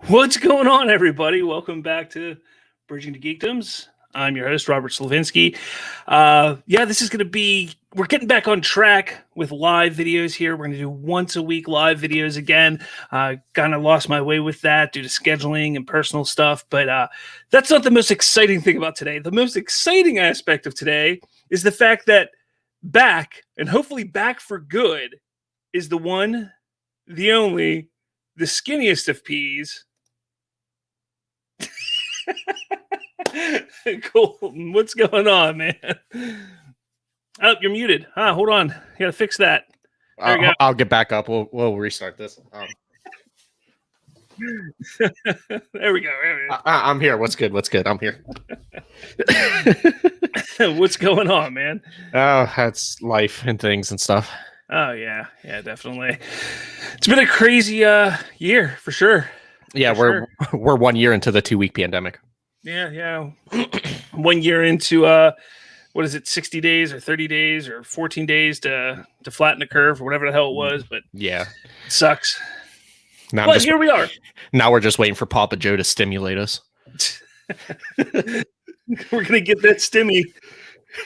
What's going on, everybody? Welcome back to Bridging to Geekdoms. I'm your host, Robert Slavinsky. This is going to be, we're getting back on track with live videos here. We're going to do once a week live videos again. Kind of lost my way with that due to scheduling and personal stuff, but that's not the most exciting thing about today. The most exciting aspect of today is the fact that back, and hopefully back for good, is the one, the only, the skinniest of peas. Colton, what's going on, man? Oh, you're muted. Hold on. You gotta fix that. There we go. I'll get back up. We'll restart this. There we go. I'm here. What's good? I'm here. What's going on, man? Oh, that's life and things and stuff. Oh yeah, definitely. It's been a crazy year for sure. Yeah, we're 1 year into the 2-week pandemic. Yeah. 1 year into what is it, 60 days or 30 days or 14 days to flatten the curve or whatever the hell it was, but yeah, it sucks. Now but here we are. Now we're just waiting for Papa Joe to stimulate us. We're gonna get that stimmy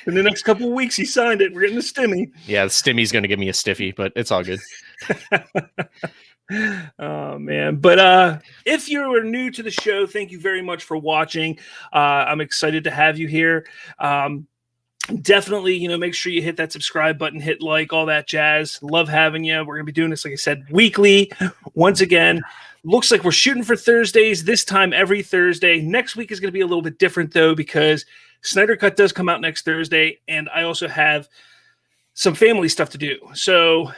in the next couple of weeks. He signed it. We're getting the stimmy. Yeah, the stimmy's gonna give me a stiffy, but it's all good. Oh man, but if you are new to the show, thank you very much for watching. I'm excited to have you here. Definitely, make sure you hit that subscribe button, hit like, all that jazz. Love having you. We're gonna be doing this, like I said, weekly. Once again, looks like we're shooting for Thursdays this time, every Thursday. Next week is gonna be a little bit different though, because Snyder Cut does come out next Thursday, and I also have some family stuff to do. So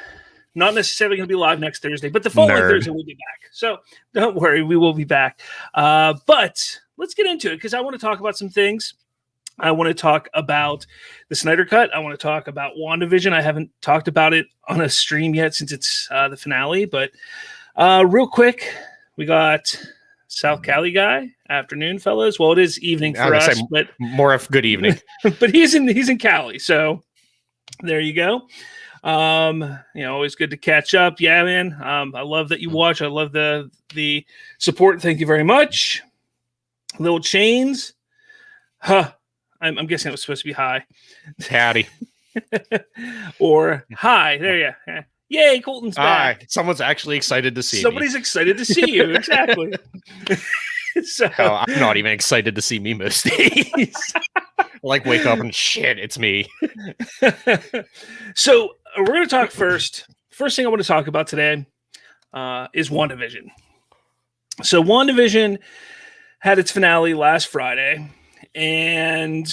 not necessarily going to be live next Thursday, but the following Thursday we'll be back. So don't worry, we will be back. But let's get into it, because I want to talk about some things. I want to talk about the Snyder Cut. I want to talk about WandaVision. I haven't talked about it on a stream yet since it's the finale. But real quick, we got South Cali guy. Afternoon, fellas. Well, it is evening for us, but more of good evening. But he's in Cali, so there you go. Always good to catch up. Yeah, man. I love that you watch. I love the support. Thank you very much. Little chains. I'm guessing it was supposed to be hi. Howdy. Or hi. There you go. Yay, Colton's back. Someone's actually excited to see Somebody's excited to see you. Exactly. So, hell, I'm not even excited to see me most days. Like, wake up and shit, it's me. So we're going to talk first. First thing I want to talk about today is WandaVision. So WandaVision had its finale last Friday, and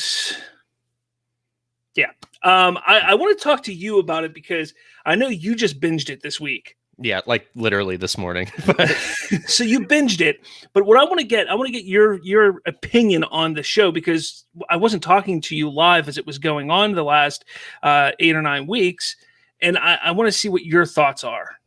yeah, I want to talk to you about it because I know you just binged it this week. Yeah, like literally this morning. So you binged it, but what I want to get your opinion on the show, because I wasn't talking to you live as it was going on the last 8 or 9 weeks, and I want to see what your thoughts are.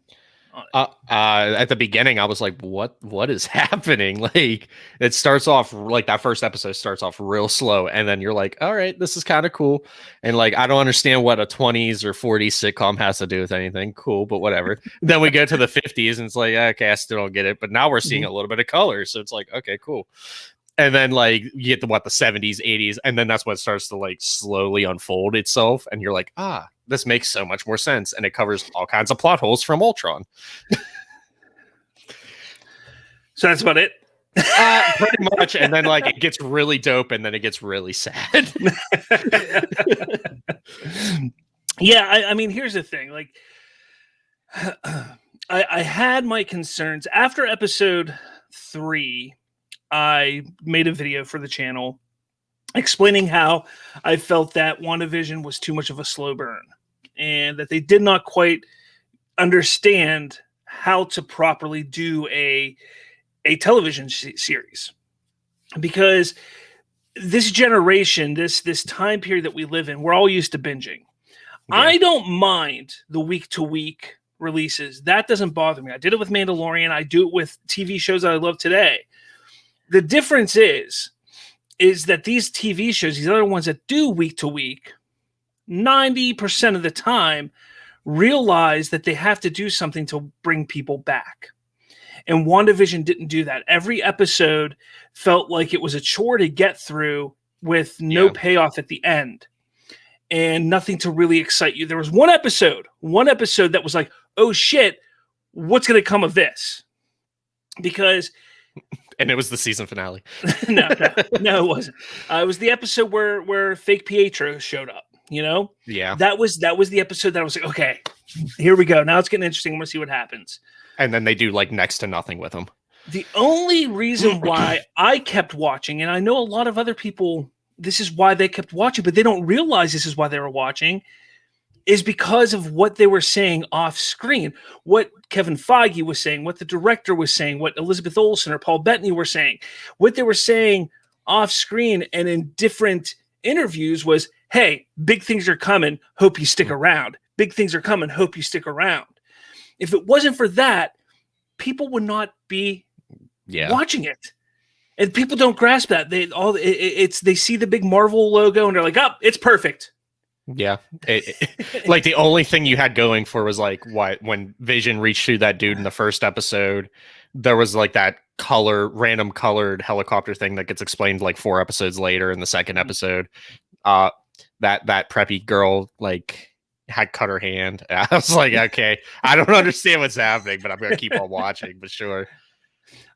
At the beginning, I was like, what is happening? Like, it starts off, like, that first episode starts off real slow, and then you're like, all right, this is kind of cool. And like, I don't understand what a 20s or 40s sitcom has to do with anything. Cool, but whatever. Then we go to the 50s, and it's like, okay, I still don't get it. But now we're seeing a little bit of color, so it's like, okay, cool. And then, like, you get to the 70s, 80s, and then that's what starts to, like, slowly unfold itself. And you're like, this makes so much more sense. And it covers all kinds of plot holes from Ultron. So that's about it? Pretty much. And then, like, it gets really dope, and then it gets really sad. Yeah, I mean, here's the thing. Like, I had my concerns. After episode 3, I made a video for the channel explaining how I felt that WandaVision was too much of a slow burn, and that they did not quite understand how to properly do a television series. Because this generation, this time period that we live in, we're all used to binging. Yeah. I don't mind the week-to-week releases. That doesn't bother me. I did it with Mandalorian. I do it with TV shows that I love today. The difference is that these TV shows, these other ones that do week to week, 90% of the time realize that they have to do something to bring people back. And WandaVision didn't do that. Every episode felt like it was a chore to get through with no payoff at the end and nothing to really excite you. There was one episode that was like, oh shit, what's going to come of this? Because and it was the season finale. no, it wasn't. It was the episode where fake Pietro showed up. You know, that was the episode that I was like, okay, here we go. Now it's getting interesting. I'm gonna see what happens. And then they do like next to nothing with them. The only reason why I kept watching, and I know a lot of other people, this is why they kept watching, but they don't realize this is why they were watching, is because of what they were saying off screen, what Kevin Feige was saying, what the director was saying, what Elizabeth Olsen or Paul Bettany were saying, what they were saying off screen and in different interviews was, hey, big things are coming. Hope you stick around. Big things are coming. Hope you stick around. If it wasn't for that, people would not be watching it. And people don't grasp that. They see the big Marvel logo and they're like, oh, it's perfect. Yeah. Like the only thing you had going for was like when Vision reached through that dude in the first episode, there was like that random colored helicopter thing that gets explained like 4 episodes later in the second episode. That preppy girl like had cut her hand. I was like, okay, I don't understand what's happening, but I'm gonna keep on watching, but sure.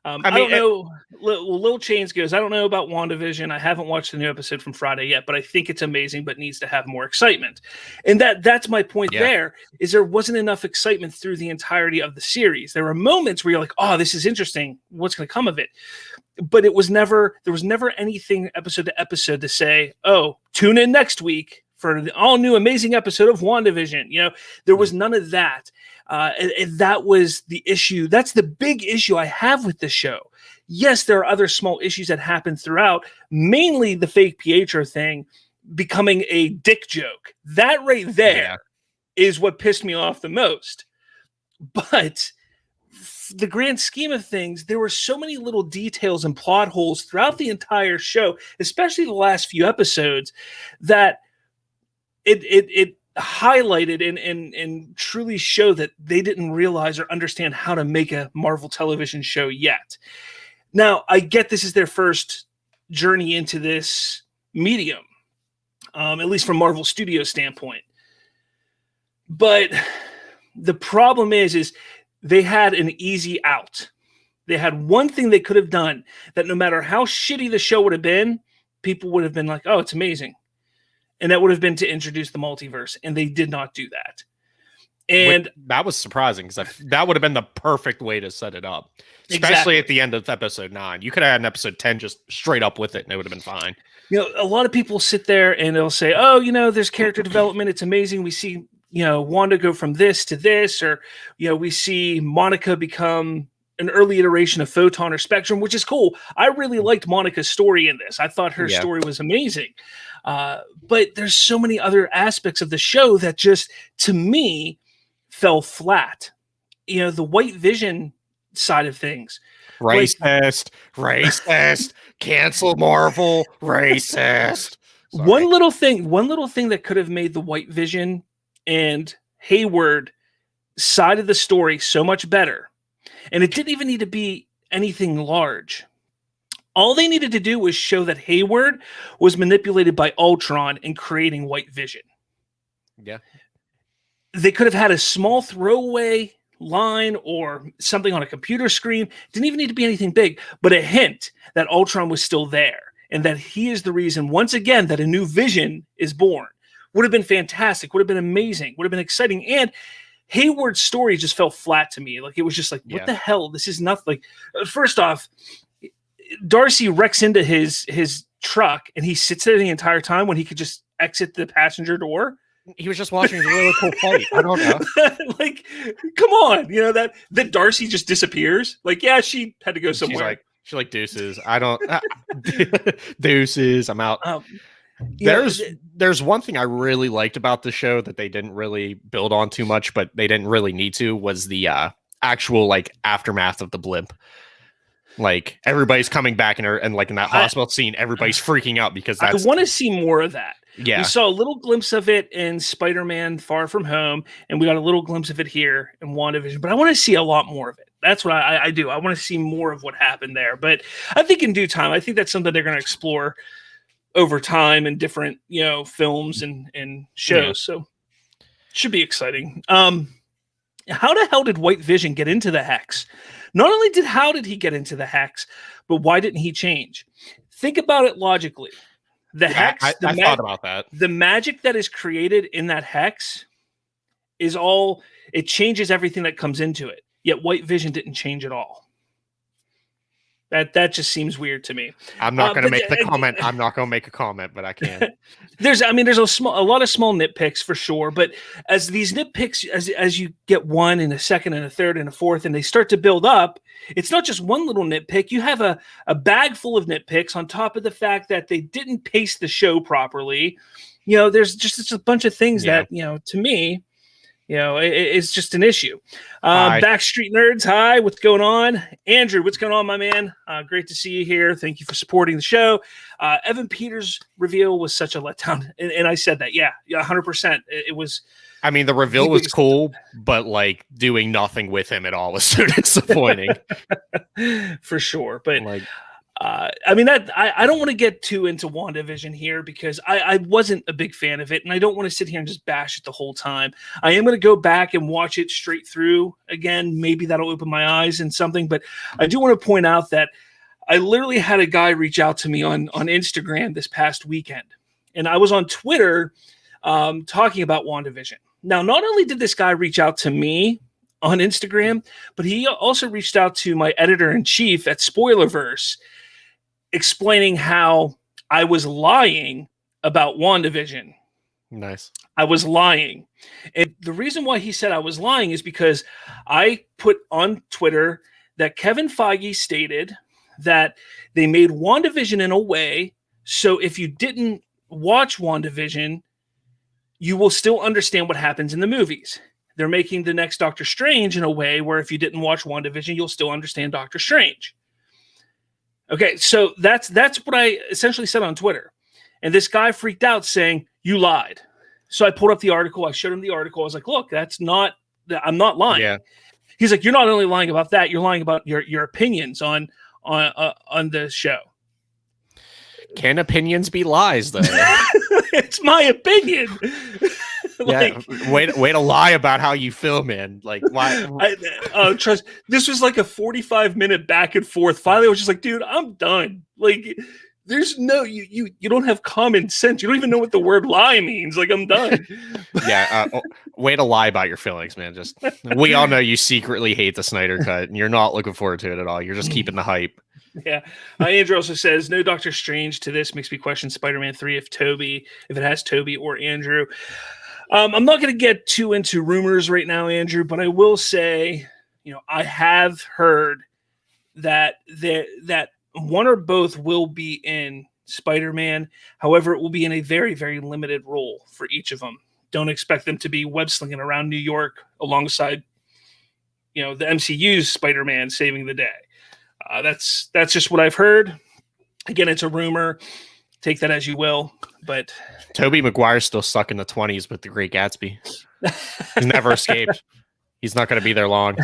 I don't know. Lil Chains goes, I don't know about WandaVision. I haven't watched the new episode from Friday yet, but I think it's amazing, but needs to have more excitement. And that's my point there, is there wasn't enough excitement through the entirety of the series. There were moments where you're like, oh, this is interesting. What's going to come of it? But there was never anything episode to episode to say, oh, tune in next week for the all new amazing episode of WandaVision. You know, there was none of that. And that was the issue. That's the big issue I have with the show. Yes, there are other small issues that happen throughout, mainly the fake Pietro thing becoming a dick joke. That right there is what pissed me off the most. But the grand scheme of things, there were so many little details and plot holes throughout the entire show, especially the last few episodes, that it highlighted and truly show that they didn't realize or understand how to make a Marvel television show yet. Now, I get this is their first journey into this medium, at least from Marvel Studios standpoint. But the problem is they had an easy out. They had one thing they could have done that no matter how shitty the show would have been, people would have been like, oh, it's amazing. And that would have been to introduce the multiverse. And they did not do that. And that was surprising because that would have been the perfect way to set it up, especially at the end of episode 9. You could have had an episode 10 just straight up with it and it would have been fine. You know, a lot of people sit there and they'll say, oh, you know, there's character development. It's amazing. We see, you know, Wanda go from this to this, or, you know, we see Monica become an early iteration of Photon or Spectrum, which is cool. I really liked Monica's story in this. I thought her story was amazing. But there's so many other aspects of the show that just, to me, fell flat. You know, the White Vision side of things. Racist, cancel Marvel, racist. Sorry. One little thing that could have made the White Vision and Hayward side of the story so much better. And it didn't even need to be anything large. All they needed to do was show that Hayward was manipulated by Ultron in creating White Vision. Yeah. They could have had a small throwaway line or something on a computer screen. Didn't even need to be anything big, but a hint that Ultron was still there and that he is the reason, once again, that a new Vision is born. Would have been fantastic. Would have been amazing. Would have been exciting. And Hayward's story just fell flat to me. Like, it was just like, what the hell? This is nothing. First off, Darcy wrecks into his truck and he sits there the entire time when he could just exit the passenger door. He was just watching a really cool fight. I don't know. Like, come on. You know, that Darcy just disappears. Like, yeah, she had to go somewhere. She's like deuces. I don't deuces. I'm out. There's one thing I really liked about the show that they didn't really build on too much, but they didn't really need to, was the actual like aftermath of the blimp. Like, everybody's coming back and like in that hospital scene, everybody's freaking out because I want to see more of that. Yeah. We saw a little glimpse of it in Spider-Man Far From Home, and we got a little glimpse of it here in WandaVision, but I want to see a lot more of it. That's what I do. I want to see more of what happened there. But I think in due time, I think that's something they're going to explore over time in different, films and shows. Yeah. So should be exciting. How the hell did White Vision get into the Hex? Not only how did he get into the Hex, but why didn't he change? Think about it logically. The Hex, I thought about that. The magic that is created in that Hex is it changes everything that comes into it. Yet White Vision didn't change at all. That just seems weird to me. I'm not going to make the comment. I'm not going to make a comment, but I can. There's a lot of small nitpicks for sure. But as these nitpicks, as you get one and a second and a third and a fourth, and they start to build up, it's not just one little nitpick. You have a bag full of nitpicks on top of the fact that they didn't pace the show properly. There's just a bunch of things that, to me, it's just an issue. Backstreet Nerds, hi, what's going on? Andrew, what's going on, my man? Great to see you here. Thank you for supporting the show. Evan Peters' reveal was such a letdown. And I said that, 100%. It was. I mean, the reveal was cool, but doing nothing with him at all was so disappointing. For sure. But I don't want to get too into WandaVision here because I wasn't a big fan of it, and I don't want to sit here and just bash it the whole time. I am going to go back and watch it straight through again. Maybe that'll open my eyes and something, but I do want to point out that I literally had a guy reach out to me on Instagram this past weekend, and I was on Twitter talking about WandaVision. Now, not only did this guy reach out to me on Instagram, but he also reached out to my editor-in-chief at Spoilerverse, explaining how I was lying about WandaVision. Nice. I was lying. And the reason why he said I was lying is because I put on Twitter that Kevin Feige stated that they made WandaVision in a way so if you didn't watch WandaVision, you will still understand what happens in the movies. They're making the next Doctor Strange in a way where if you didn't watch WandaVision, you'll still understand Doctor Strange. Okay, so that's what I essentially said on Twitter. And this guy freaked out saying, you lied. So I pulled up the article. I showed him the article. I was like, look, I'm not lying. Yeah. He's like, you're not only lying about that, you're lying about your opinions on the show. Can opinions be lies, though? It's my opinion. Way to lie about how you feel, man. Why? Trust. This was like a 45-minute back and forth. Finally, I was just like, dude, I'm done. There's no you don't have common sense. You don't even know what the word lie means. I'm done. Way to lie about your feelings, man. Just we all know you secretly hate the Snyder cut, and you're not looking forward to it at all. You're just keeping the hype. Yeah. Andrew also says, no Doctor Strange to this makes me question Spider-Man 3 if it has Toby or Andrew. I'm not going to get too into rumors right now, Andrew, but I will say, I have heard that that one or both will be in Spider-Man. However, it will be in a very, very limited role for each of them. Don't expect them to be web-slinging around New York alongside, the MCU's Spider-Man saving the day. That's just what I've heard. Again, it's a rumor. Take that as you will. But Tobey Maguire's still stuck in the 20s with The Great Gatsby. He's never escaped. He's not going to be there long.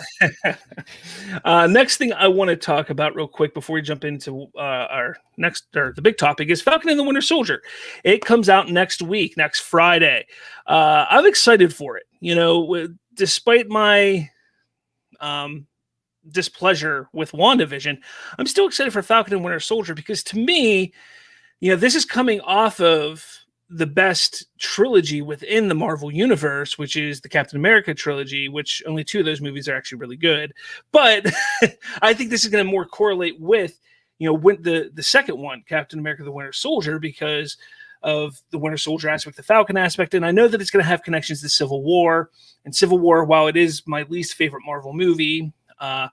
Next thing I want to talk about real quick before we jump into the big topic is Falcon and the Winter Soldier. It comes out next week, next Friday. I'm excited for it. Despite my displeasure with WandaVision, I'm still excited for Falcon and Winter Soldier because to me, this is coming off of the best trilogy within the Marvel Universe, which is the Captain America trilogy, which only 2 of those movies are actually really good. But I think this is going to more correlate with, the second one, Captain America, the Winter Soldier, because of the Winter Soldier aspect, the Falcon aspect. And I know that it's going to have connections to Civil War. And Civil War, while it is my least favorite Marvel movie, I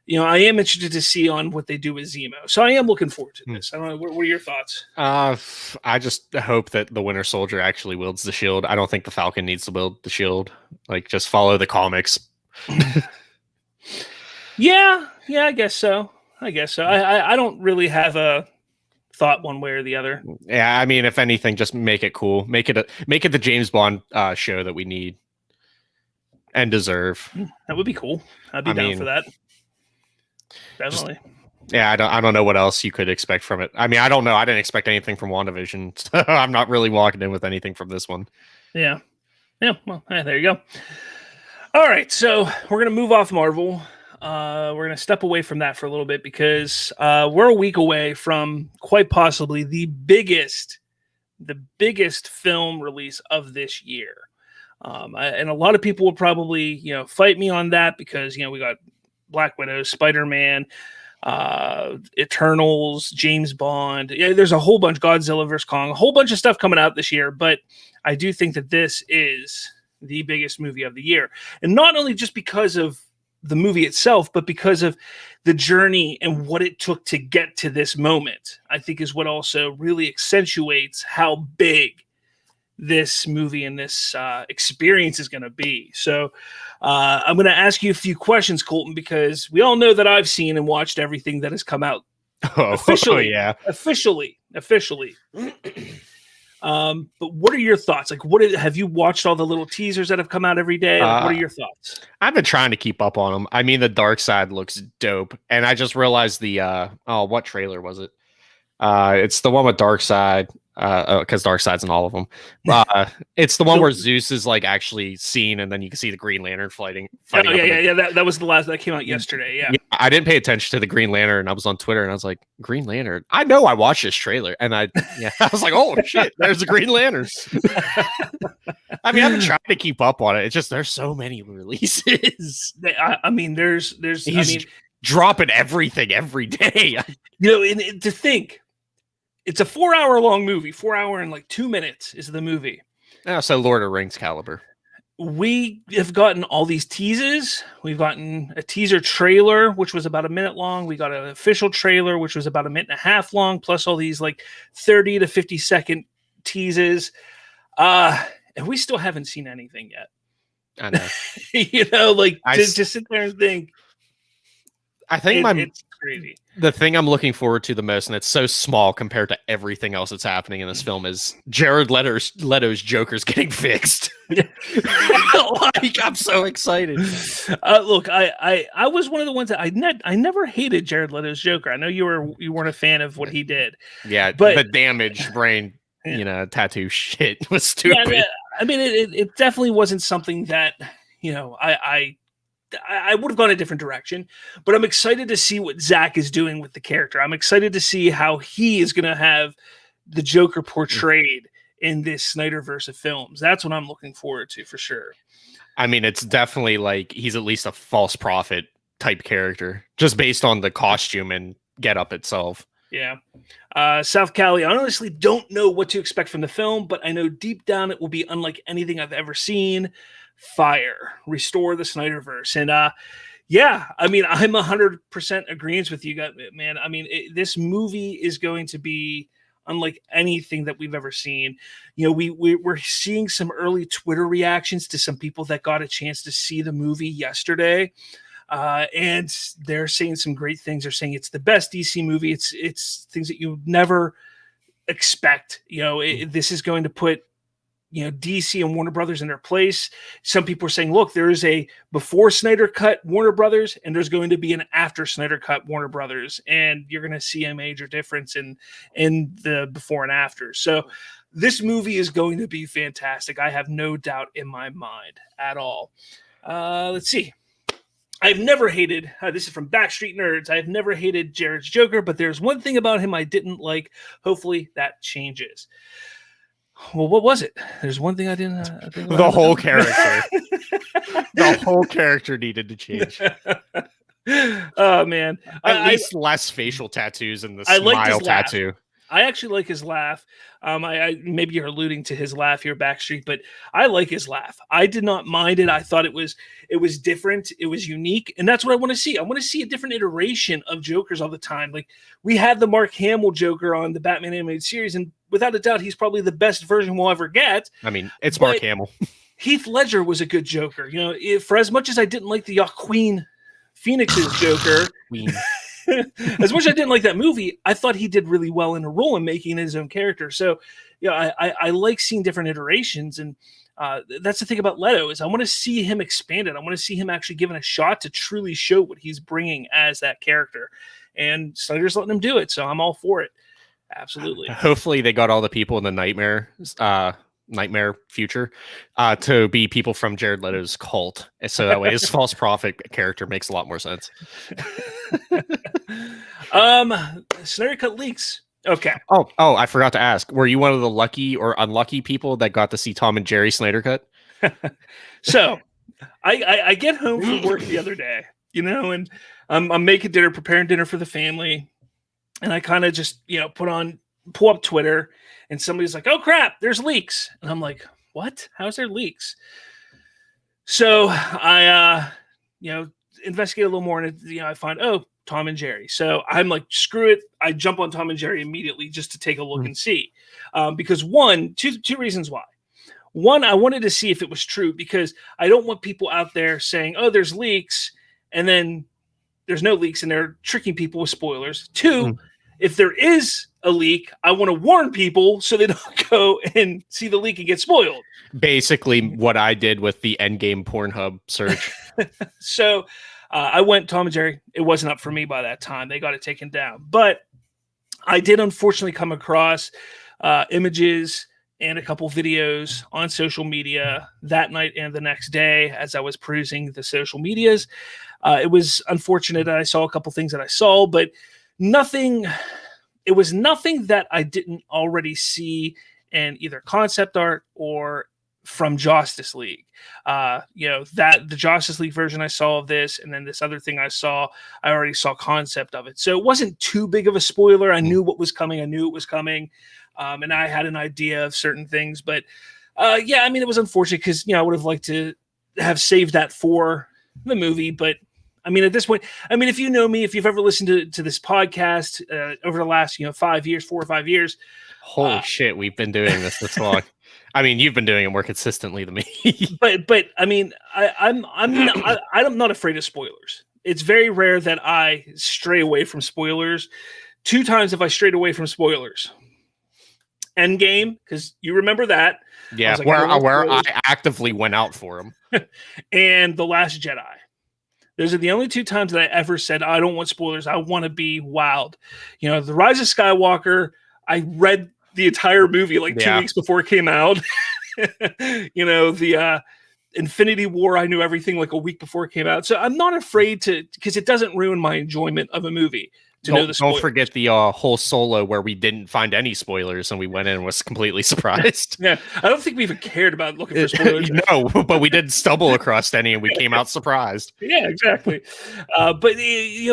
am interested to see on what they do with Zemo. So I am looking forward to this. I don't know. What are your thoughts? I just hope that the Winter Soldier actually wields the shield. I don't think the Falcon needs to wield the shield. Just follow the comics. Yeah, I guess so. I don't really have a thought one way or the other. Yeah, I mean, if anything, just make it cool. Make it the James Bond show that we need and deserve. That would be cool. I'd be down for that. Definitely. Yeah, I don't know what else you could expect from it. I mean, I don't know. I didn't expect anything from WandaVision. So I'm not really walking in with anything from this one. Yeah. Yeah. Well, there you go. All right. So we're going to move off Marvel. We're going to step away from that for a little bit because we're a week away from quite possibly the biggest film release of this year. And a lot of people will probably, fight me on that because, we got Black Widow, Spider-Man, Eternals, James Bond. Yeah, there's a whole bunch, Godzilla vs. Kong, a whole bunch of stuff coming out this year. But I do think that this is the biggest movie of the year. And not only just because of the movie itself, but because of the journey and what it took to get to this moment, I think is what also really accentuates how big this movie and this experience is going to be. So I'm going to ask you a few questions, Colton, because we all know that I've seen and watched everything that has come out officially. Yeah. Officially. But what are your thoughts? Like, have you watched all the little teasers that have come out every day? Like, what are your thoughts? I've been trying to keep up on them. I mean, the Dark Side looks dope, and I just realized the what trailer was it? It's the one with Dark Side. Because Dark Side's in all of them. It's the one where Zeus is like actually seen, and then you can see the Green Lantern fighting. Yeah. That was the last that came out yesterday. Yeah, I didn't pay attention to the Green Lantern, and I was on Twitter, and I was like, Green Lantern. I know I watched this trailer, and I was like, oh shit, there's the Green Lantern. I mean, I've been trying to keep up on it. It's just there's so many releases. He's dropping everything every day. And to think. It's a 4-hour long movie. 4 hour and like 2 minutes is the movie. Oh, so Lord of the Rings caliber. We have gotten all these teases. We've gotten a teaser trailer, which was about a minute long. We got an official trailer, which was about a minute and a half long, plus all these like 30 to 50 second teases. And we still haven't seen anything yet. I know. Just sit there and think. I think it's crazy. The thing I'm looking forward to the most, and it's so small compared to everything else that's happening in this film, is Jared Leto's Joker's getting fixed. I'm so excited. Look, I was one of the ones that I never hated Jared Leto's Joker. I know you weren't a fan of what he did. Yeah, but the damaged brain, tattoo shit was stupid. Yeah, I mean, it definitely wasn't something that I would have gone a different direction, but I'm excited to see what Zack is doing with the character. I'm excited to see how he is going to have the Joker portrayed in this Snyderverse of films. That's what I'm looking forward to for sure. I mean, it's definitely like he's at least a false prophet type character, just based on the costume and getup itself. Yeah. South Cali, I honestly don't know what to expect from the film, but I know deep down it will be unlike anything I've ever seen. Fire, restore the Snyderverse. And I mean, I'm 100% agreeing with you guys, man. I mean, this movie is going to be unlike anything that we've ever seen. We're seeing some early Twitter reactions to some people that got a chance to see the movie yesterday. And they're saying some great things. They're saying it's the best DC movie. It's things that you never expect. This is going to put DC and Warner Brothers in their place. Some people are saying, look, there is a before Snyder Cut Warner Brothers, and there's going to be an after Snyder Cut Warner Brothers, and you're going to see a major difference in the before and after. So this movie is going to be fantastic. I have no doubt in my mind at all. Let's see. I've never hated, this is from Backstreet Nerds, I've never hated Jared's Joker, but there's one thing about him I didn't like. Hopefully that changes. Well, what was it? There's one thing I didn't. The whole character. The whole character needed to change. Oh man! At least less facial tattoos and the smile tattoo. I actually like his laugh. I maybe you're alluding to his laugh here, Backstreet, but I like his laugh. I did not mind it. I thought it was different. It was unique, and that's what I want to see. I want to see a different iteration of Jokers all the time. Like we had the Mark Hamill Joker on the Batman animated series, and without a doubt, he's probably the best version we'll ever get. I mean, it's Mark Hamill. Heath Ledger was a good Joker. For as much as I didn't like the Joaquin Phoenix's Joker. As much as I didn't like that movie, I thought he did really well in a role in making his own character. So, I like seeing different iterations, and That's the thing about Leto is I want to see him expanded. I want to see him actually given a shot to truly show what he's bringing as that character. And Snyder's letting him do it, so I'm all for it. Absolutely. Hopefully they got all the people in the nightmare future to be people from Jared Leto's cult, so that way his false prophet character makes a lot more sense. Snyder Cut leaks. Okay. Oh, I forgot to ask. Were you one of the lucky or unlucky people that got to see Tom and Jerry Snyder Cut? So I get home from work the other day, and I'm making dinner, preparing dinner for the family. And I kind of just, pull up Twitter and somebody's like, oh crap, there's leaks. And I'm like, what? How's there leaks? So I, investigate a little more and, I find, Tom and Jerry. So I'm like, screw it. I jump on Tom and Jerry immediately just to take a look and see. Because two reasons why. One, I wanted to see if it was true because I don't want people out there saying, oh, there's leaks. And then there's no leaks and they're tricking people with spoilers. Two, if there is a leak, I want to warn people so they don't go and see the leak and get spoiled. Basically what I did with the Endgame Pornhub search. So I went Tom and Jerry. It wasn't up for me by that time. They got it taken down. But I did unfortunately come across images and a couple videos on social media that night and the next day as I was perusing the social medias. It was unfortunate that I saw a couple things that I saw, but it was nothing that I didn't already see in either concept art or from Justice League. That the Justice League version I saw of this, and then this other thing I already saw concept of it. So it wasn't too big of a spoiler. I knew what was coming. And I had an idea of certain things, but it was unfortunate because, I would have liked to have saved that for the movie, but at this point, if you know me, if you've ever listened to this podcast over the last, 5 years, 4 or 5 years. Holy shit, we've been doing this long. You've been doing it more consistently than me. but I'm not afraid of spoilers. It's very rare that I stray away from spoilers. 2 times have I strayed away from spoilers. Endgame, because you remember that. Yeah, where I actively went out for them. And The Last Jedi. Those are the only 2 times that I ever said, I don't want spoilers. I want to be wild. The Rise of Skywalker, I read the entire movie 2 weeks before it came out. The Infinity War, I knew everything a week before it came out. So I'm not afraid because it doesn't ruin my enjoyment of a movie. Don't forget the whole Solo where we didn't find any spoilers and we went in and was completely surprised. Yeah, I don't think we even cared about looking for spoilers. No, but we did stumble across any and we came out surprised. Yeah, exactly. But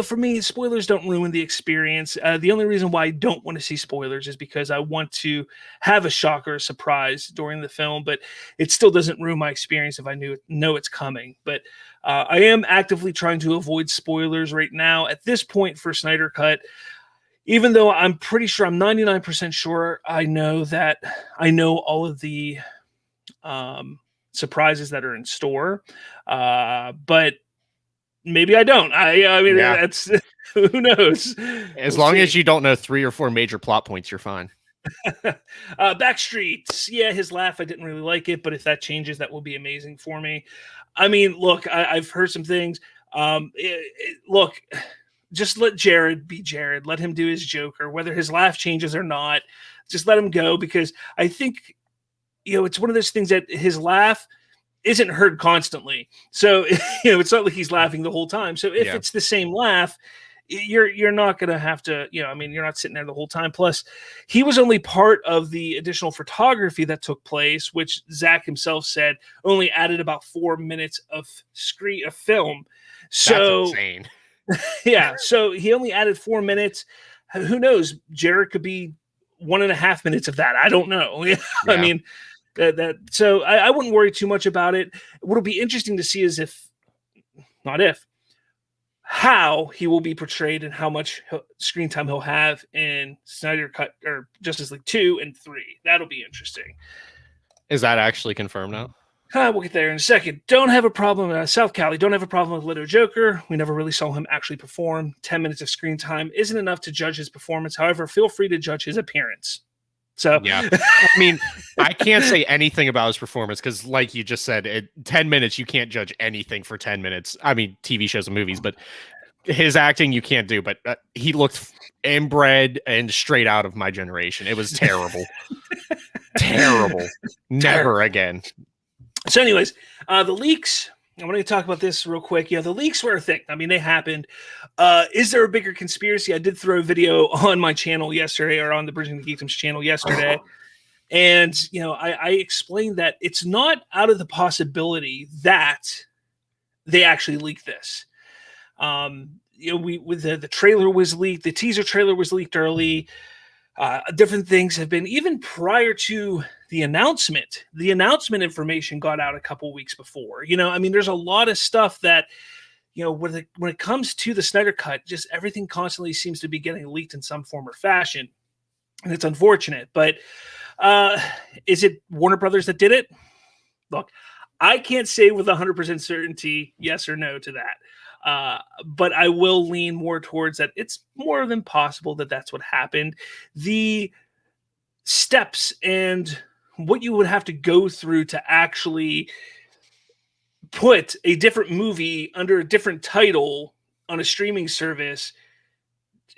for me, spoilers don't ruin the experience. The only reason why I don't want to see spoilers is because I want to have a shock or a surprise during the film, but it still doesn't ruin my experience if I know it's coming. But I am actively trying to avoid spoilers right now at this point for Snyder Cut, even though I'm pretty sure, I'm 99% sure I know all of the surprises that are in store, but maybe I don't. That's who knows. As long as you don't know 3 or 4 major plot points, you're fine. Backstreet, his laugh, I didn't really like it, but if that changes, that will be amazing for me. Look, I've heard some things. Look, just let Jared be Jared. Let him do his Joker, whether his laugh changes or not. Just let him go, because I think, it's one of those things that his laugh isn't heard constantly. So, it's not like he's laughing the whole time. So if it's the same laugh, you're not going to have to, you're not sitting there the whole time. Plus, he was only part of the additional photography that took place, which Zack himself said only added about 4 minutes of film. So that's insane. Yeah, so he only added 4 minutes. Who knows? Jared could be 1.5 minutes of that. I don't know. Yeah. So I wouldn't worry too much about it. What'll be interesting to see is how he will be portrayed and how much screen time he'll have in Snyder Cut or Justice League 2 and 3. That'll be interesting. Is that actually confirmed now? We'll get there in a second. Don't have a problem. South Cali, don't have a problem with Leto Joker. We never really saw him actually perform. 10 minutes of screen time isn't enough to judge his performance. However, feel free to judge his appearance. So yeah, I mean, I can't say anything about his performance because, like you just said, 10 minutes you can't judge anything for 10 minutes. I mean, TV shows and movies, but his acting you can't do. But he looked inbred and straight out of my generation. It was terrible, terrible. Never again. So, anyways, the leaks. I want to talk about this real quick. The leaks were a thing. I mean, they happened. Is there a bigger conspiracy? I did throw a video on my channel yesterday, or on the Bridging the Geekdoms channel yesterday. And, I explained that it's not out of the possibility that they actually leaked this. The trailer was leaked. The teaser trailer was leaked early. Different things have been, even prior to the announcement information got out a couple weeks before. There's a lot of stuff that, when it comes to the Snyder Cut, just everything constantly seems to be getting leaked in some form or fashion. And it's unfortunate. But is it Warner Brothers that did it? Look, I can't say with 100% certainty yes or no to that. But I will lean more towards that. It's more than possible that that's what happened. The steps and what you would have to go through to actually put a different movie under a different title on a streaming service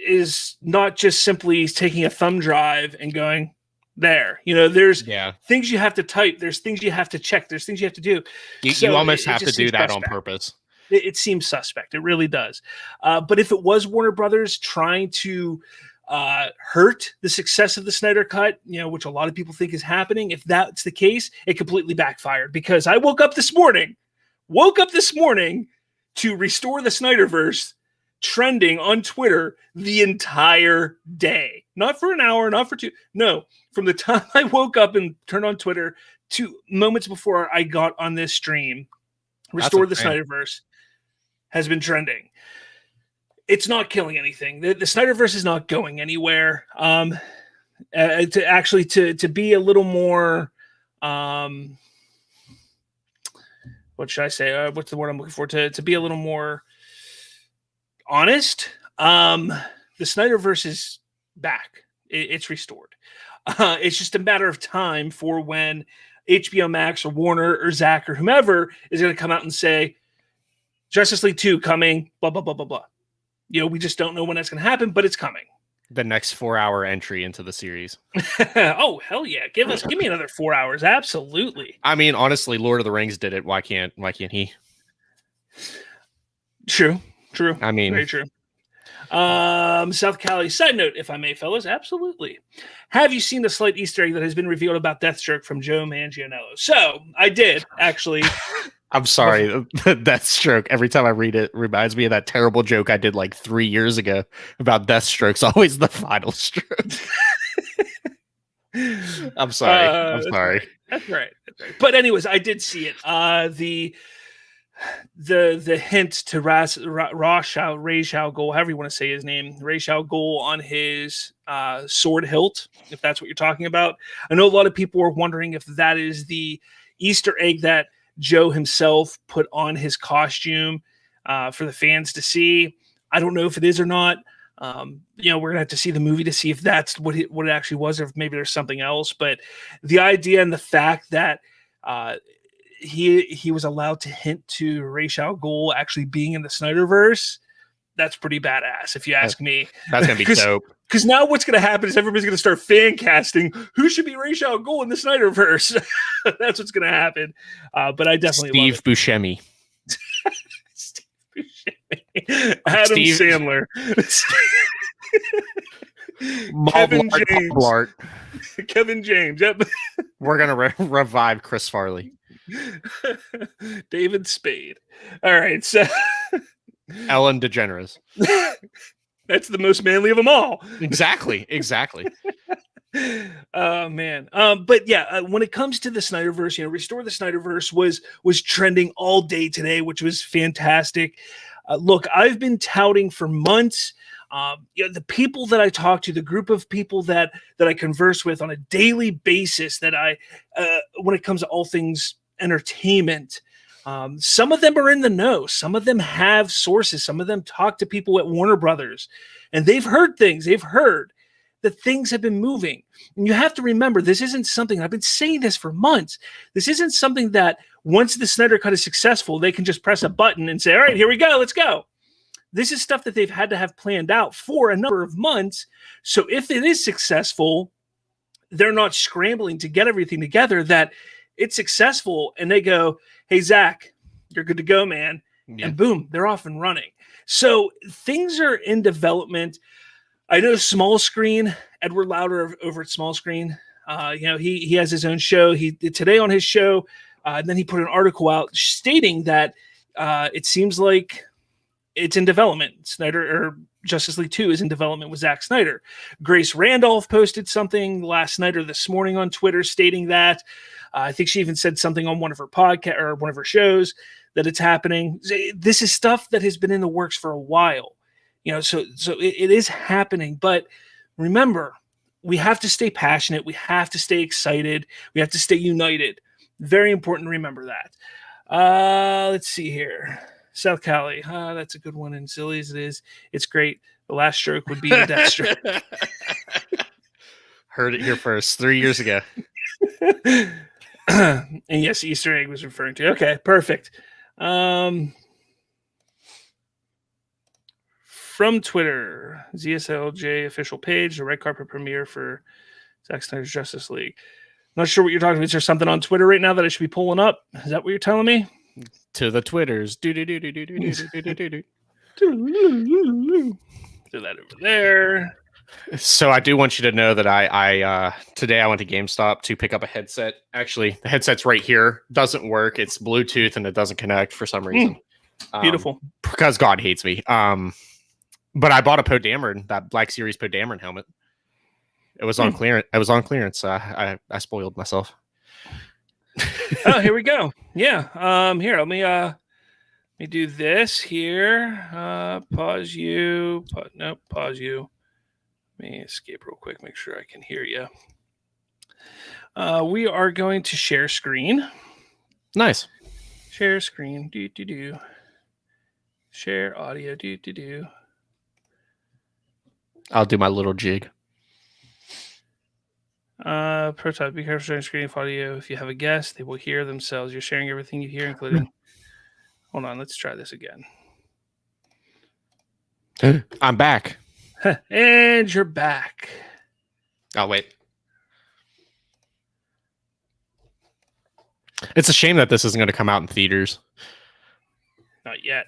is not just simply taking a thumb drive and going there. There's things you have to type. There's things you have to check. There's things you have to do. You almost have to do that on purpose. It seems suspect. It really does. But if it was Warner Brothers trying to hurt the success of the Snyder Cut, which a lot of people think is happening, if that's the case, it completely backfired. Because I woke up this morning to Restore the Snyderverse trending on Twitter the entire day. Not for an hour, not for two. No, from the time I woke up and turned on Twitter to moments before I got on this stream, Restore the Snyderverse has been trending. It's not killing anything. The Snyderverse is not going anywhere. To be a little more, what should I say? What's the word I'm looking for? To be a little more honest, the Snyderverse is back. It's restored. It's just a matter of time for when HBO Max or Warner or Zack or whomever is going to come out and say, Justice League 2 coming, blah, blah, blah, blah, blah. We just don't know when that's going to happen, but it's coming. The next 4-hour entry into the series. Oh, hell yeah. Give me another 4 hours. Absolutely. I mean, honestly, Lord of the Rings did it. Why can't he? True. I mean, very true. South Cali side note, if I may, fellas, absolutely. Have you seen the slight Easter egg that has been revealed about Deathstroke from Joe Manganiello? So I did actually. I'm sorry, Deathstroke. Every time I read it, reminds me of that terrible joke I did like 3 years ago about Deathstroke's always the final stroke. I'm sorry. That's right. But anyways, I did see it. The hint to Ra's al Ghul, however you want to say his name, Ra's al Ghul on his sword hilt, if that's what you're talking about. I know a lot of people were wondering if that is the Easter egg that Joe himself put on his costume for the fans to see. I don't know if it is or not. We're gonna have to see the movie to see if that's what it actually was, or if maybe there's something else. But the idea and the fact that he was allowed to hint to Ra's al Ghul actually being in the Snyderverse, that's pretty badass, if you ask me. That's gonna be dope. Because now what's going to happen is everybody's going to start fan casting who should be Ra's al Ghul in the Snyderverse. That's what's going to happen. But I definitely Steve love it. Buscemi. Steve Buscemi. Adam Sandler. Kevin James. Kevin James. Yep. We're going to revive Chris Farley. David Spade. All right. So Ellen DeGeneres. That's the most manly of them all. Exactly. Oh man. But yeah, when it comes to the Snyderverse, Restore the Snyderverse was trending all day today, which was fantastic. Look, I've been touting for months. The people that I talk to, the group of people that I converse with on a daily basis, that when it comes to all things entertainment, some of them are in the know. Some of them have sources. Some of them talk to people at Warner Brothers, and they've heard things. They've heard that things have been moving. And you have to remember, this isn't something, I've been saying this for months, this isn't something that once the Snyder Cut is successful, they can just press a button and say, all right, here we go, let's go. This is stuff that they've had to have planned out for a number of months. So if it is successful, they're not scrambling to get everything together, that it's successful and they go, hey, Zack, you're good to go, man. Yeah. And boom, they're off and running. So things are in development. I know small screen, Edward Lauder over at Small Screen, he has his own show. He did today on his show. And then he put an article out stating that it seems like it's in development. Snyder or Justice League 2 is in development with Zack Snyder. Grace Randolph posted something last night or this morning on Twitter stating that. I think she even said something on one of her podcast or one of her shows that it's happening. This is stuff that has been in the works for a while, so it is happening. But remember, we have to stay passionate. We have to stay excited. We have to stay united. Very important to remember that. Let's see here. South Cali. That's a good one. And silly as it is, it's great. The last stroke would be the death stroke. Heard it here first 3 years ago. And yes, Easter egg was referring to. Okay, perfect. From Twitter, ZSLJ official page, the red carpet premiere for Zack Snyder's Justice League. Not sure what you're talking about. Is there something on Twitter right now that I should be pulling up? Is that what you're telling me? To the Twitters. Do that over there. So I do want you to know that I today I went to GameStop to pick up a headset. Actually, the headset's right here. Doesn't work. It's Bluetooth and it doesn't connect for some reason. Beautiful. Because God hates me. But I bought a Poe Dameron, that Black Series Poe Dameron helmet. It was on clearance. I was on clearance. I spoiled myself. Oh, here we go. Yeah. Here, let me do this here. Pause you. Pause you. Let me escape real quick. Make sure I can hear you. We are going to share screen. Nice. Share screen. Do. Share audio. Do. I'll do my little jig. Prototype, be careful sharing screen audio. If you have a guest, they will hear themselves. You're sharing everything you hear, including... Hold on, let's try this again. I'm back. And you're back. Oh, wait. It's a shame that this isn't going to come out in theaters. Not yet.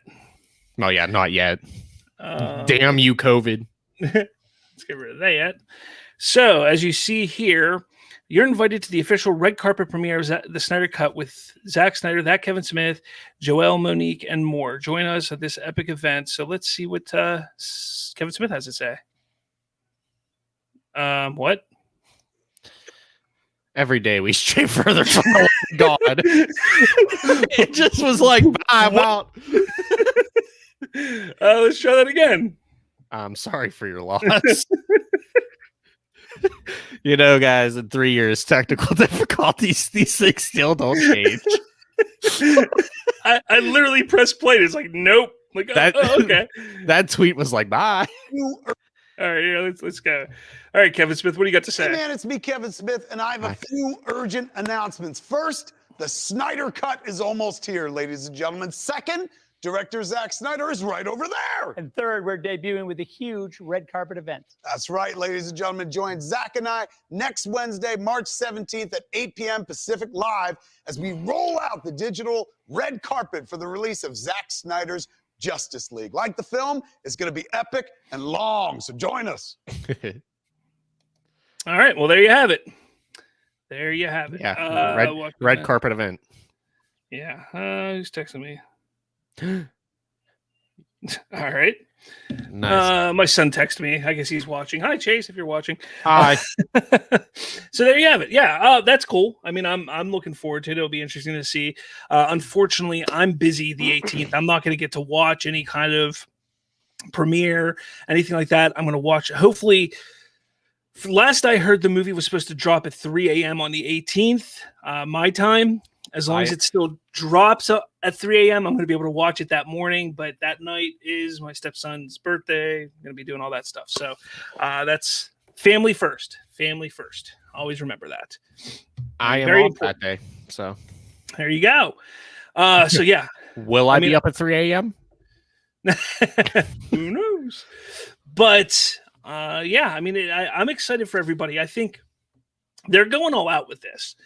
Oh, yeah, not yet. Damn you, COVID. Let's get rid of that. So, as you see here, you're invited to the official red carpet premiere of the Snyder Cut with Zack Snyder, that Kevin Smith, Joelle Monique, and more. Join us at this epic event. So let's see what Kevin Smith has to say. What? Every day we stray further from the God. It just was like, I'm out. Let's try that again. I'm sorry for your loss. Guys, in 3 years, technical difficulties, these things still don't change. I literally pressed play. It's like, nope. Like, okay. That tweet was like, bye. All right, yeah, let's go. All right, Kevin Smith, what do you got to say? Hey, man, it's me, Kevin Smith, and I have a few urgent announcements. First, the Snyder Cut is almost here, ladies and gentlemen. Second, director Zack Snyder is right over there. And third, we're debuting with a huge red carpet event. That's right, ladies and gentlemen. Join Zack and I next Wednesday, March 17th at 8 p.m. Pacific Live as we roll out the digital red carpet for the release of Zack Snyder's Justice League. Like the film, it's going to be epic and long, so join us. All right, well, there you have it. There you have it. Yeah, red carpet event. Yeah, who's texting me? All right. Nice. My son texted me. I guess he's watching. Hi, Chase, if you're watching. Hi. So there you have it. Yeah, that's cool. I mean, I'm looking forward to it. It'll be interesting to see. Unfortunately, I'm busy the 18th. I'm not going to get to watch any kind of premiere, anything like that. I'm going to watch. Hopefully, last I heard, the movie was supposed to drop at 3 a.m. on the 18th, my time. As long as it still drops at 3 a.m., I'm going to be able to watch it that morning. But that night is my stepson's birthday. I'm going to be doing all that stuff. So that's family first. Family first. Always remember that. I am Very off important. that day, so There you go. So yeah, will I be up at 3 a.m.? who knows? But yeah, I mean, I'm excited for everybody. I think they're going all out with this,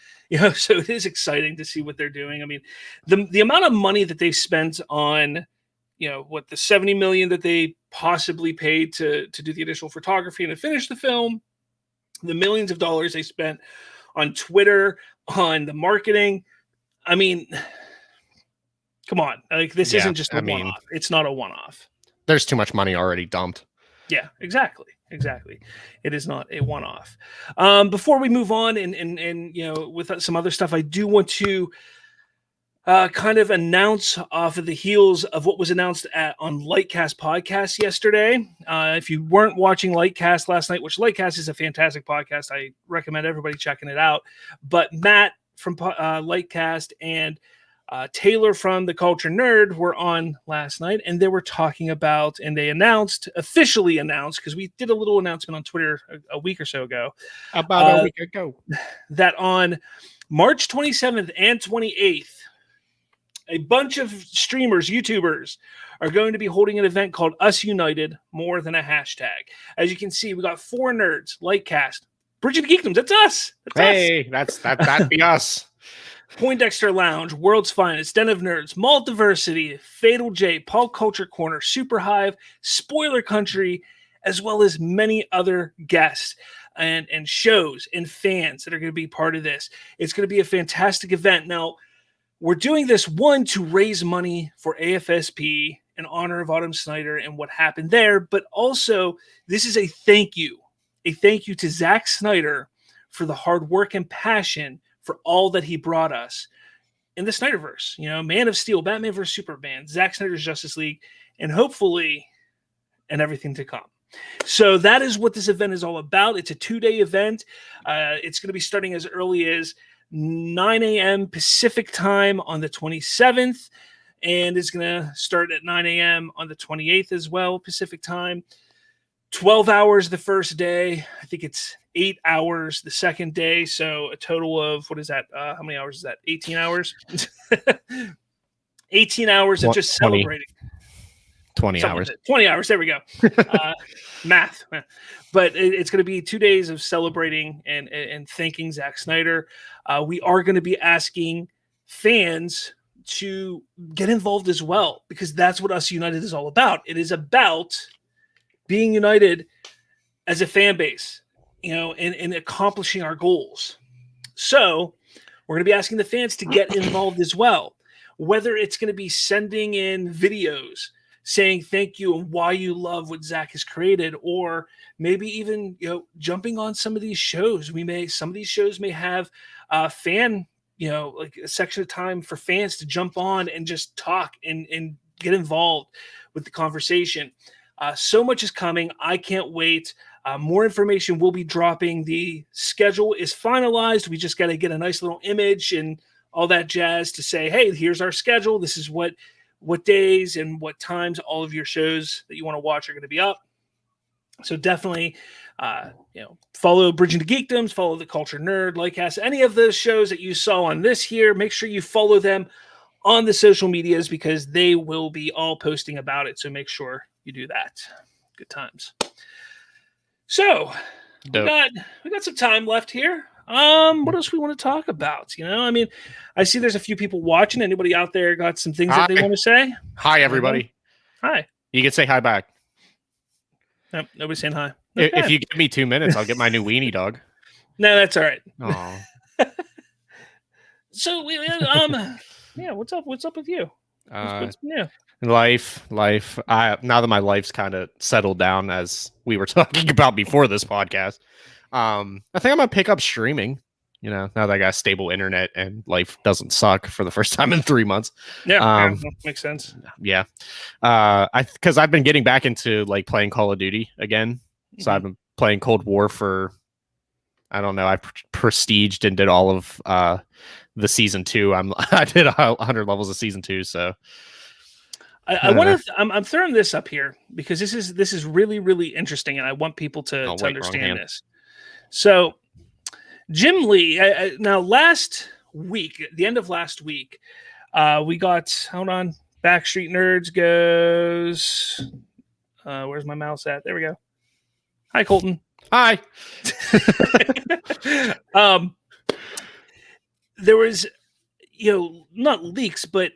so it is exciting to see what they're doing. I mean, the amount of money that they've spent on, the 70 million that they possibly paid to do the additional photography and to finish the film, the millions of dollars they spent on Twitter, on the marketing. I mean, come on, like this isn't just a one-off. It's not a one-off. There's too much money already dumped. Yeah, exactly. It is not a one-off. Before we move on and with some other stuff, I do want to kind of announce off of the heels of what was announced on Lightcast podcast yesterday. If you weren't watching Lightcast last night, which Lightcast is a fantastic podcast, I recommend everybody checking it out. But Matt from Lightcast and Taylor from the Culture Nerd were on last night, and they were talking about, and they officially announced, because we did a little announcement on Twitter a week or so ago, about a week ago, that on March 27th and 28th, a bunch of streamers, YouTubers, are going to be holding an event called Us United, More Than a Hashtag. As you can see, we got 4 nerds, Lightcast, Bridget Geekdoms, that's us. That'd be us. Poindexter Lounge, World's Finest, Den of Nerds, Multiversity, Fatal J, Paul Culture Corner, Super Hive, Spoiler Country, as well as many other guests and shows and fans that are going to be part of this. It's going to be a fantastic event. Now, we're doing this, to raise money for AFSP in honor of Autumn Snyder and what happened there, but also this is a thank you to Zack Snyder for the hard work and passion for all that he brought us in the Snyderverse. Man of Steel, Batman vs. Superman, Zack Snyder's Justice League, and hopefully, and everything to come. So that is what this event is all about. It's a 2-day event. It's going to be starting as early as 9 a.m. Pacific time on the 27th, and it's going to start at 9 a.m. on the 28th as well, Pacific time. 12 hours the first day. I think it's 8 hours the second day. So a total of, what is that? How many hours is that? 18 hours? 18 hours of just 20. celebrating. 20 hours. 20 hours. There we go. Math. But it's going to be 2 days of celebrating and thanking Zack Snyder. We are going to be asking fans to get involved as well, because that's what Us United is all about. It is about being united as a fan base, and accomplishing our goals. So we're going to be asking the fans to get involved as well, whether it's going to be sending in videos saying thank you and why you love what Zack has created, or maybe even jumping on some of these shows. Some of these shows may have fan, like a section of time for fans to jump on and just talk and get involved with the conversation. So much is coming. I can't wait. More information will be dropping. The schedule is finalized. We just got to get a nice little image and all that jazz to say, hey, here's our schedule. This is what days and what times all of your shows that you want to watch are going to be up. So definitely, follow Bridging to Geekdoms, follow the Culture Nerd, Lightcast, any of those shows that you saw on this here. Make sure you follow them on the social medias, because they will be all posting about it. So make sure you do that. Good times. So we got some time left here. What else we want to talk about? I see there's a few people watching. Anybody out there got some things that they want to say? Hi, everybody. Hi. You can say hi back. Nope, nobody's saying hi. If you give me 2 minutes, I'll get my new weenie dog. No, that's all right. Oh. So yeah, what's up with you? What's new? Life. Now that my life's kind of settled down, as we were talking about before this podcast, I think I'm gonna pick up streaming. Now that I got stable internet and life doesn't suck for the first time in 3 months. Yeah, makes sense. Yeah, because I've been getting back into like playing Call of Duty again. So I've been playing Cold War for, I don't know, I prestiged and did all of the season 2. I did 100 levels of season 2. So I want to. I'm throwing this up here because this is really, really interesting, and I want people to understand this. So, Jim Lee. Now, last week, at the end of last week, we got. Hold on. Backstreet Nerds goes. Where's my mouse at? There we go. Hi, Colton. Hi. There was, not leaks, but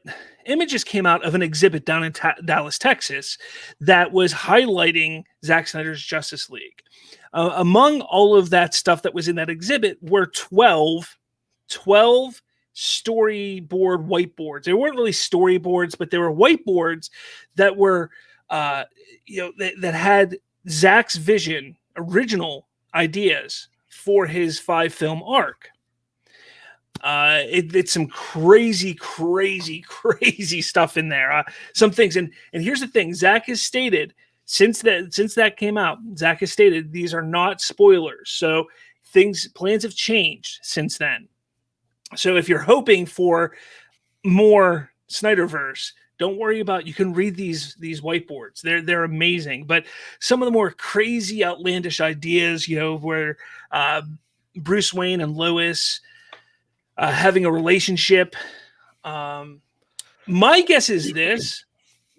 images came out of an exhibit down in Dallas, Texas, that was highlighting Zack Snyder's Justice League. Among all of that stuff that was in that exhibit were 12 storyboard whiteboards. They weren't really storyboards, but they were whiteboards that were, that had Zack's vision, original ideas for his 5-film arc. It's some crazy stuff in there. Some things, and here's the thing: Zack has stated since that came out, Zack has stated these are not spoilers. So plans have changed since then. So if you're hoping for more Snyderverse, don't worry about. You can read these whiteboards. They're amazing. But some of the more crazy, outlandish ideas, where Bruce Wayne and Lois. Having a relationship. My guess is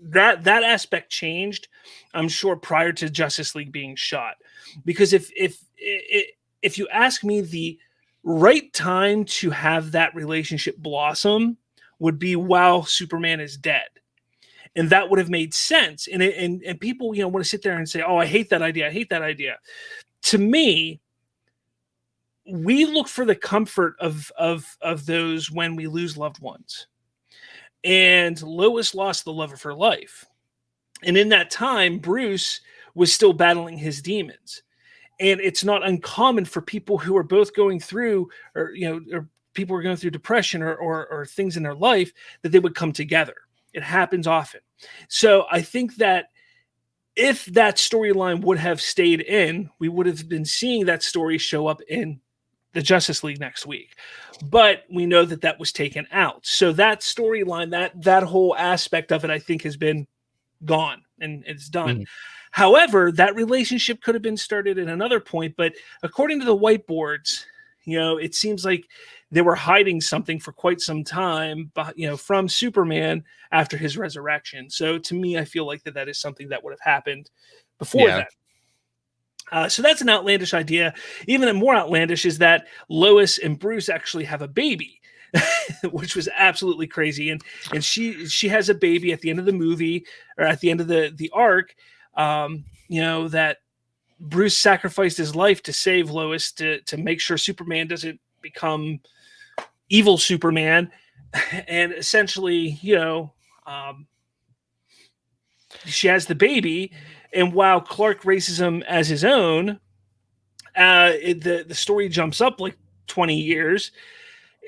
that aspect changed, I'm sure, prior to Justice League being shot. Because if you ask me, the right time to have that relationship blossom would be while Superman is dead. And that would have made sense. And people, want to sit there and say, oh, I hate that idea. To me, we look for the comfort of those when we lose loved ones. And Lois lost the love of her life. And in that time, Bruce was still battling his demons. And it's not uncommon for people who are both going through, or people who are going through depression or things in their life, that they would come together. It happens often. So I think that if that storyline would have stayed in, we would have been seeing that story show up in the Justice League next week. But we know that was taken out. So that storyline, that whole aspect of it, I think, has been gone and it's done. Mm-hmm. However, that relationship could have been started at another point. But according to the whiteboards, it seems like they were hiding something for quite some time, from Superman after his resurrection. So to me, I feel like that is something that would have happened before that. So that's an outlandish idea. Even a more outlandish is that Lois and Bruce actually have a baby, which was absolutely crazy. And she has a baby at the end of the movie, or at the end of the arc, that Bruce sacrificed his life to save Lois, to make sure Superman doesn't become evil Superman. And essentially, she has the baby. And while Clark races him as his own, the story jumps up like 20 years,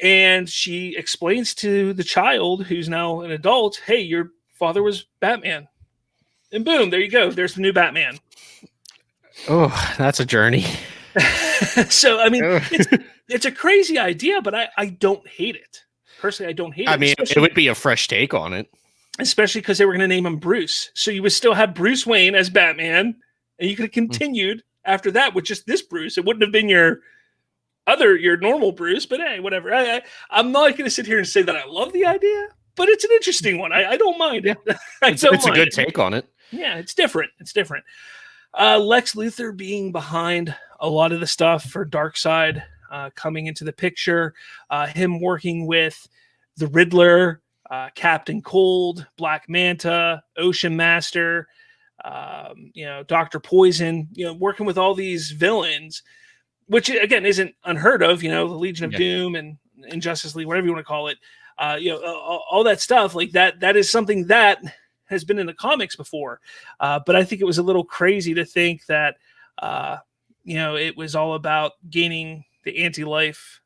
and she explains to the child, who's now an adult, hey, your father was Batman. And boom, there you go. There's the new Batman. Oh, that's a journey. So, I mean, it's a crazy idea, but I don't hate it. Personally, I don't hate it. I mean, it would be a fresh take on it. Especially because they were going to name him Bruce. So you would still have Bruce Wayne as Batman, and you could have continued after that with just this Bruce. It wouldn't have been your normal Bruce, but hey, whatever. I'm not going to sit here and say that I love the idea, but it's an interesting one. I don't mind it. It's a good take on it. Yeah, it's different. Lex Luthor being behind a lot of the stuff for Darkseid coming into the picture, him working with the Riddler, Captain Cold, Black Manta, Ocean Master, Dr. Poison, working with all these villains, which again isn't unheard of, the Legion of Doom and Justice League, whatever you want to call it, all that stuff like that. That is something that has been in the comics before. But I think it was a little crazy to think that, it was all about gaining the anti-life,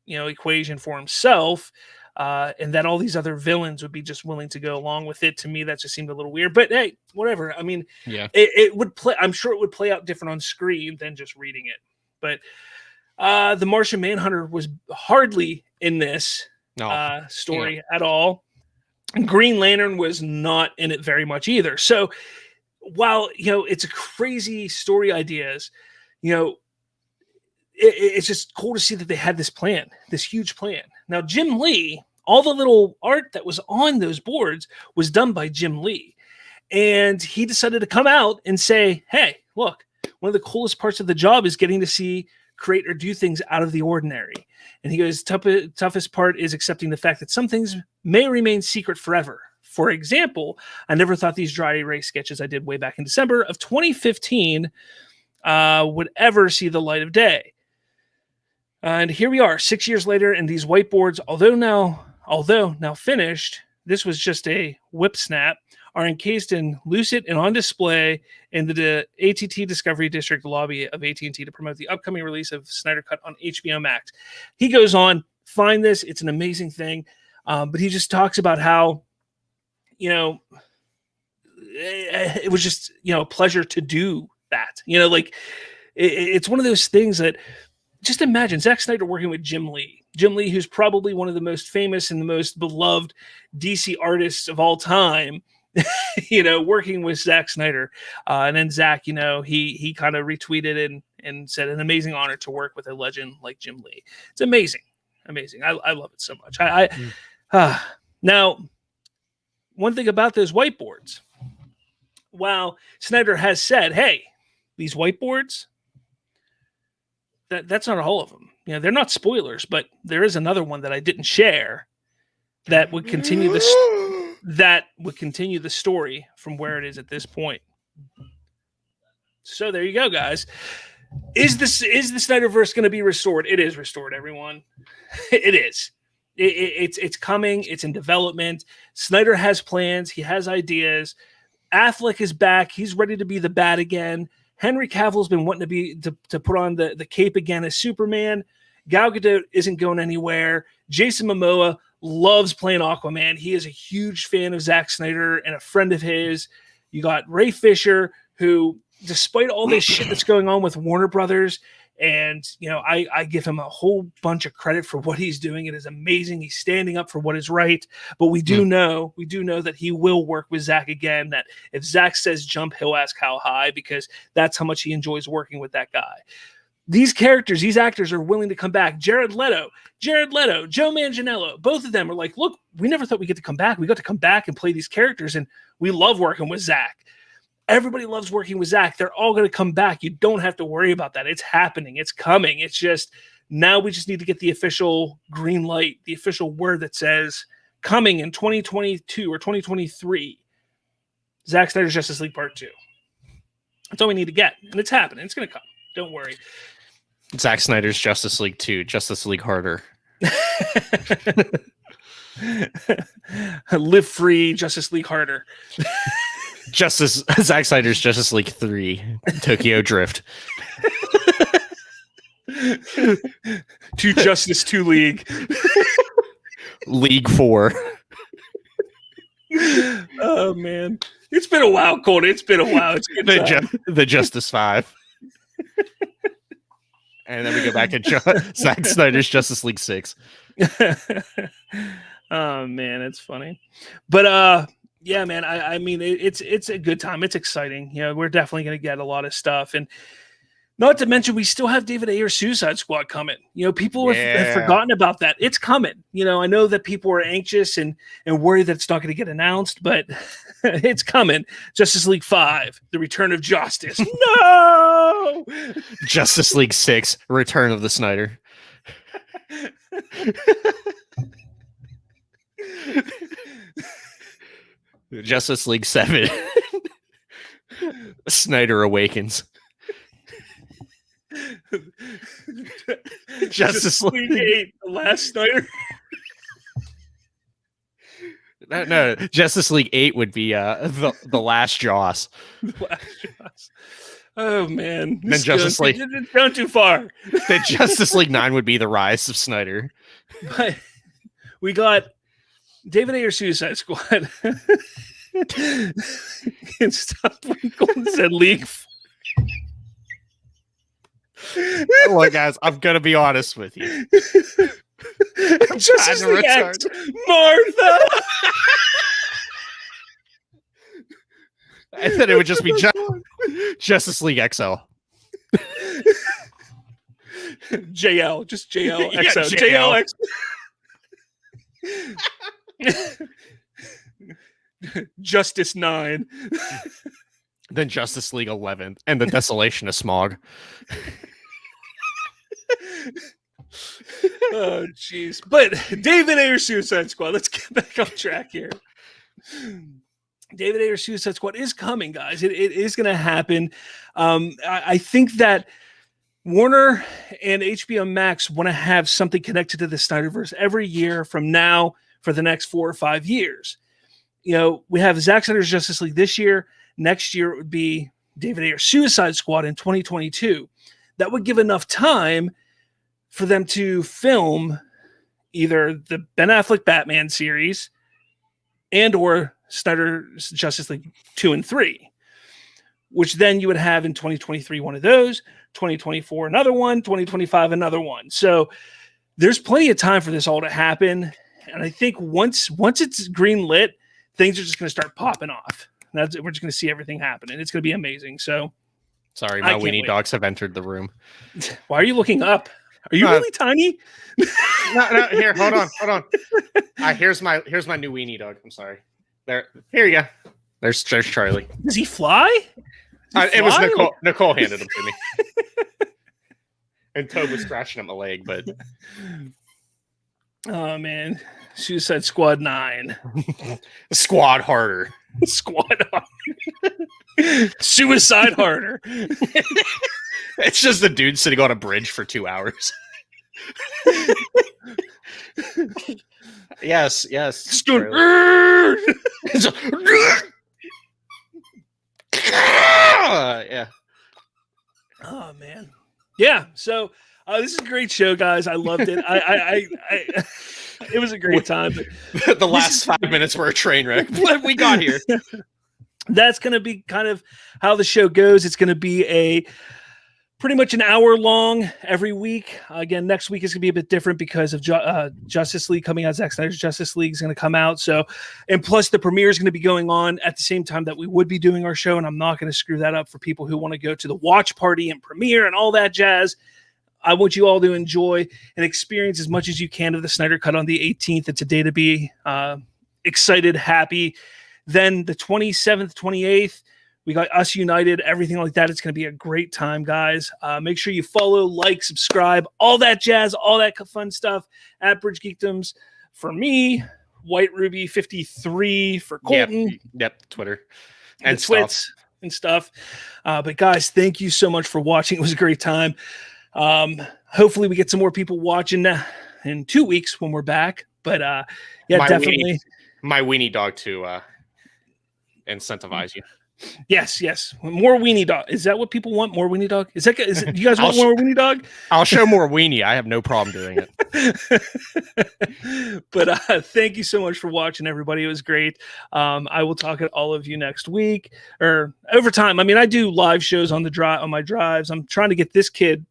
equation for himself. And that all these other villains would be just willing to go along with it. To me, that just seemed a little weird, but hey, whatever. I mean, it would play. I'm sure it would play out different on screen than just reading it. But the Martian Manhunter was hardly in this story at all. Green Lantern was not in it very much either. So while, it's a crazy story ideas, it's just cool to see that they had this plan, this huge plan. Now, Jim Lee, all the little art that was on those boards was done by Jim Lee. And he decided to come out and say, hey, look, one of the coolest parts of the job is getting to see, create, or do things out of the ordinary. And he goes, toughest part is accepting the fact that some things may remain secret forever. For example, I never thought these dry erase sketches I did way back in December of 2015 would ever see the light of day. And here we are 6 years later, and these whiteboards, although now finished, this was just a whip snap, are encased in lucid and on display in the AT&T Discovery District lobby of AT&T to promote the upcoming release of Snyder Cut on HBO Max. He goes on, find this, it's an amazing thing, but he just talks about how, it was just, a pleasure to do that. It's one of those things that, just imagine Zack Snyder working with Jim Lee. Jim Lee, who's probably one of the most famous and the most beloved DC artists of all time, working with Zack Snyder. And then Zack, he kind of retweeted and said an amazing honor to work with a legend like Jim Lee. It's amazing. Amazing. I love it so much. Now, one thing about those whiteboards, while Snyder has said, hey, these whiteboards, that's not all of them. They're not spoilers, but there is another one that I didn't share that would continue the story from where it is at this point. So there you go, guys. Is the Snyderverse going to be restored? It is restored, everyone. It is. It's coming. It's in development. Snyder has plans. He has ideas. Affleck is back. He's ready to be the Bat again. Henry Cavill's been wanting to put on the cape again as Superman. Gal Gadot isn't going anywhere. Jason Momoa loves playing Aquaman. He is a huge fan of Zack Snyder and a friend of his. You got Ray Fisher, who, despite all this shit that's going on with Warner Brothers, and I give him a whole bunch of credit for what he's doing. It is amazing. He's standing up for what is right. But we do know that he will work with Zack again. That if Zack says jump, he'll ask how high, because that's how much he enjoys working with that guy. These characters, these actors are willing to come back. Jared Leto, Joe Manganiello, both of them are like, look, we never thought we'd get to come back. We got to come back and play these characters, and we love working with Zack. Everybody loves working with Zack. They're all going to come back. You don't have to worry about that. It's happening. It's coming. It's just, now we just need to get the official green light, the official word that says coming in 2022 or 2023. Zack Snyder's Justice League Part 2. That's all we need to get. And it's happening. It's going to come. Don't worry. Zack Snyder's Justice League 2, Justice League Harder. Live free, Justice League Harder. Zack Snyder's Justice League 3, Tokyo Drift. To Justice 2 League. League 4. Oh, man. It's been a while, Colt. It's been a while. It's good the Justice 5. And then we go back to Zack Snyder's Justice League 6. Oh, man. It's funny. But, yeah, man, I mean, it's a good time. It's exciting. We're definitely going to get a lot of stuff. And not to mention, we still have David Ayer's Suicide Squad coming. People have forgotten about that. It's coming. I know that people are anxious and worried that it's not going to get announced, but it's coming. Justice League 5, The Return of Justice. No! Justice League 6, Return of the Snyder. Justice League 7. Snyder Awakens. Justice League 8, The Last Snyder. No, Justice League 8 would be the Last Joss. The Last Joss. Oh, man. Then Justice League. It's gone too far. Then Justice League 9 would be the Rise of Snyder. But we got David Ayer's Suicide Squad. And stop when Colton said League. Look, guys, I'm gonna be honest with you. Justice Trying League to X, Martha. And then it would just be Justice League XL. JL, just JL Yeah, XO. JL. JL Justice 9. Then Justice League 11 and the Desolation of Smog. Oh, jeez. But David Ayer Suicide Squad. Let's get back on track here. David Ayer Suicide Squad is coming, guys. It is going to happen. I think that Warner and HBO Max want to have something connected to the Snyderverse every year from now for the next 4 or 5 years. You know, we have Zack Snyder's Justice League this year. Next year it would be David Ayer Suicide Squad in 2022. That would give enough time for them to film either the Ben Affleck Batman series and or Snyder's Justice League 2 and 3, which then you would have in 2023 one of those, 2024 another one, 2025 another one. So there's plenty of time for this all to happen. And I think once it's green lit, things are just going to start popping off. We're just going to see everything happen, and it's going to be amazing. So, sorry, my weenie dogs have entered the room. Why are you looking up? Are you really tiny? No, here, hold on. Here's my new weenie dog. I'm sorry. Here you go. There's Charlie. Does he fly? It was Nicole. Nicole handed him to me, and Toad was scratching at my leg. But oh man, Suicide Squad 9. Squad harder. Squad harder. Suicide harder. It's just the dude sitting on a bridge for 2 hours. Yes. Yeah. Oh man. Yeah. So this is a great show, guys. I loved it. I it was a great time. But the last 5 minutes were a train wreck. But we got here. That's going to be kind of how the show goes. It's going to be pretty much an hour long every week. Again, next week is going to be a bit different because of Justice League coming out. Zack Snyder's Justice League is going to come out. So, and plus the premiere is going to be going on at the same time that we would be doing our show. And I'm not going to screw that up for people who want to go to the watch party and premiere and all that jazz. I want you all to enjoy and experience as much as you can of the Snyder Cut on the 18th. It's a day to be excited, happy. Then the 27th, 28th, we got Us United, everything like that. It's going to be a great time, guys. Make sure you follow, like, subscribe, all that jazz, all that fun stuff at Bridge Geekdoms. For me, White Ruby 53 for Colton. Yep, Twitter and Twits and stuff. But guys, thank you so much for watching. It was a great time. Hopefully we get some more people watching in 2 weeks when we're back. But yeah, definitely. My weenie dog to incentivize you. Yes. More weenie dog. Is that what people want? More weenie dog? Do you guys want more weenie dog? I'll show more weenie. I have no problem doing it. But thank you so much for watching, everybody. It was great. I will talk to all of you next week or over time. I mean, I do live shows on my drives. I'm trying to get this kid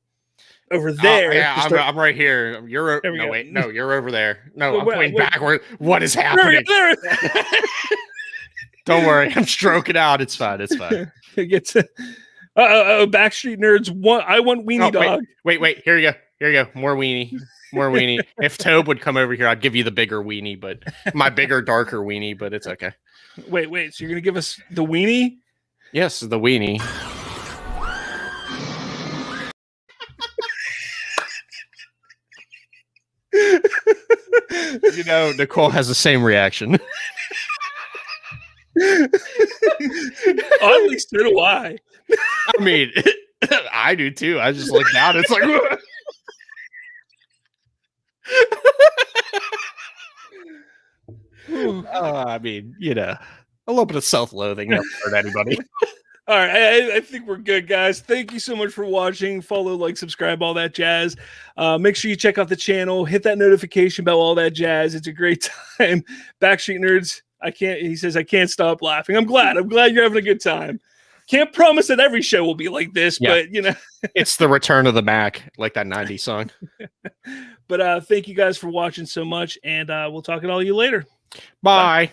over there. I'm right here. You're you're over there. No, I'm pointing backward. What is happening? There. Don't worry, I'm stroking out. It's fine. Backstreet Nerds. I want weenie dog. Wait. Here you go. More weenie. If Tobe would come over here, I'd give you the bigger weenie, but my bigger, darker weenie. But it's okay. Wait. So you're gonna give us the weenie? Yes, the weenie. You know, Nicole has the same reaction. Oddly, so do I. I mean, I do too. I just look down. It's like, I mean, you know, a little bit of self-loathing never hurt anybody. All right, I think we're good, guys. Thank you so much for watching. Follow, like, subscribe, all that jazz. Make sure you check out the channel. Hit that notification bell, all that jazz. It's a great time. Backstreet Nerds. He says I can't stop laughing. I'm glad you're having a good time. Can't promise that every show will be like this, Yeah. but you know. It's the return of the Mac, like that 90s song. But thank you guys for watching so much, and we'll talk to all you later. Bye.